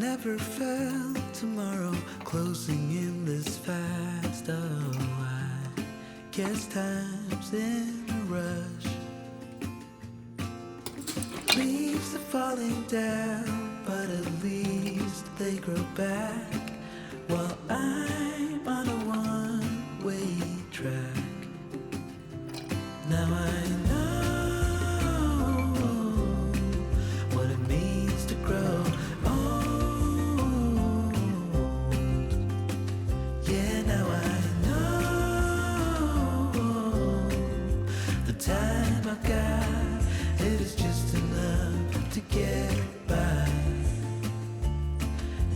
never felt tomorrow closing in this fast. Oh, I guess time's in a rush. Leaves are falling down, but at least they grow back, while I'm on a one-way track. Now I know what it means to grow old. Yeah, now I know the time I got, it is just enough to get by.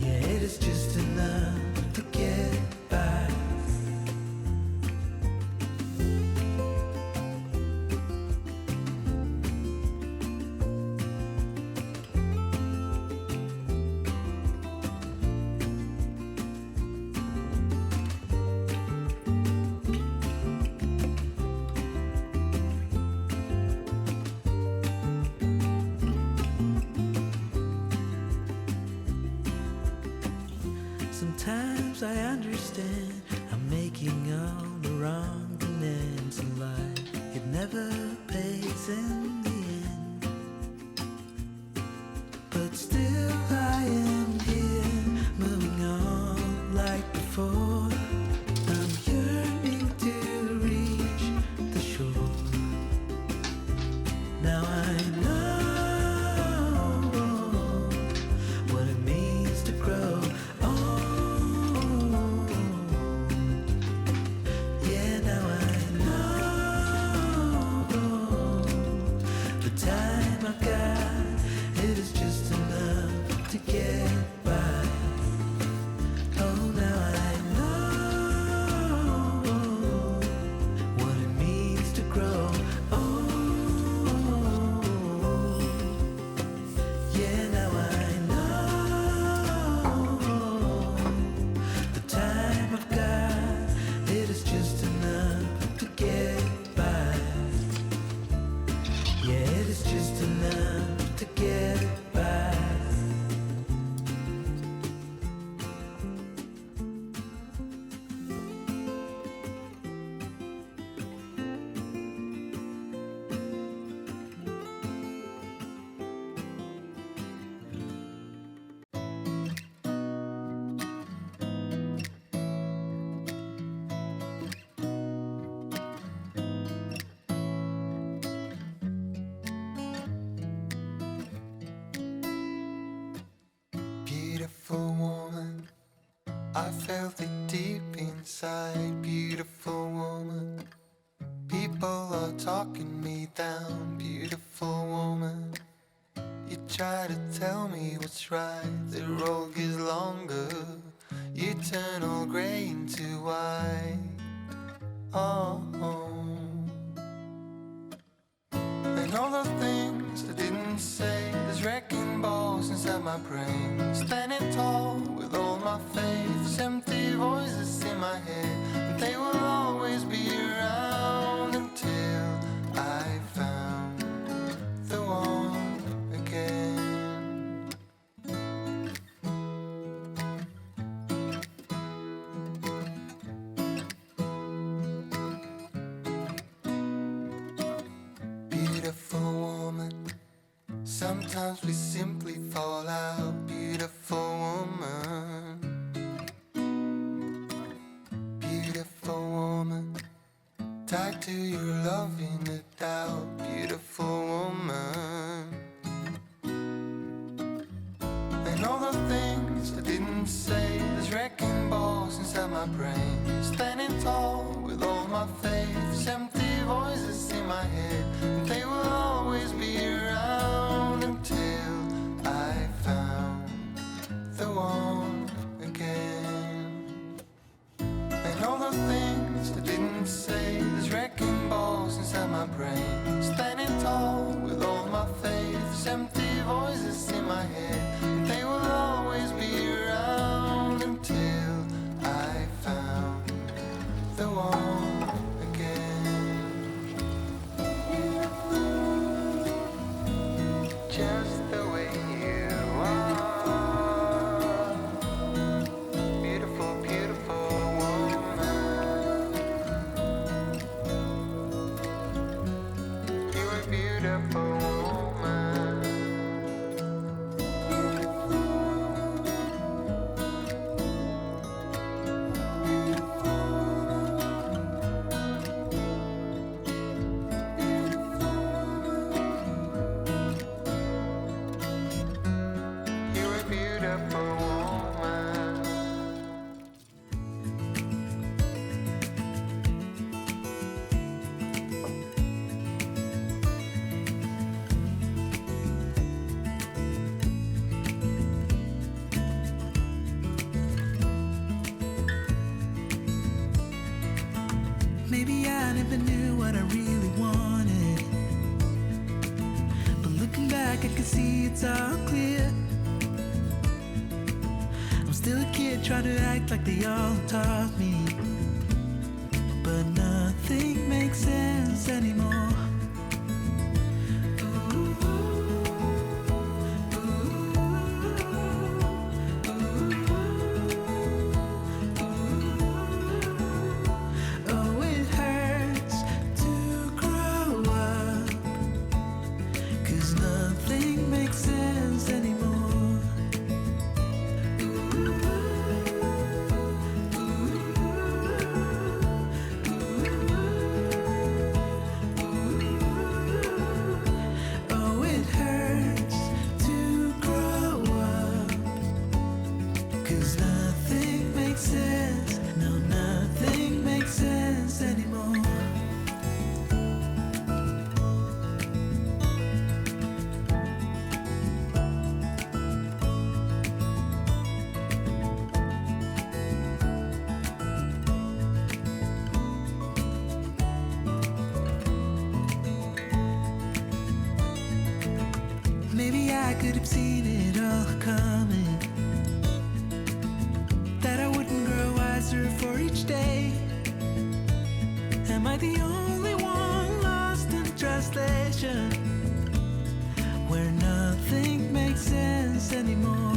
Yeah, it is just enough to get by. Sometimes I understand I'm making all the wrong demands in life. It never pays in the end, but still I am here, moving on like before. I'm yearning to reach the shore. Now I know what it means to grow. It is just enough to get by. Oh, now I know what it means to grow old. Yeah, now I know the time I've got, it is just enough to get by. Yeah, it is just enough to get by. Beautiful woman, I felt it deep inside. Beautiful woman, people are talking me down. Beautiful woman, you try to tell me what's right. The road gets longer, you turn all grey into white. Oh, and all the things I didn't say, there's wrecking balls inside my brain. Standing tall with all my faith, there's empty voices in my head, but they will always be around until I found the one again. Beautiful woman, sometimes we simply fall out. Beautiful woman, beautiful woman, tied to your love in a doubt. Beautiful woman, and all the things I didn't say, there's wrecking balls inside my brain. Standing tall with all my faith, there's empty voices in my head, and they will always be around until I found the one again. And all the things I didn't say, there's wrecking balls inside my brain. never knew what I really wanted. But looking back, I can see it's all clear. I'm still a kid trying to act like they all taught me. But nothing makes sense anymore. Oh, it hurts to grow up, 'cause nothing makes sense anymore. Oh, it hurts to grow up, 'cause nothing makes sense. No, nothing makes sense anymore. Maybe I could have seen it all coming, that I wouldn't grow wiser for each day. Am I the only one lost in translation, where nothing makes sense anymore?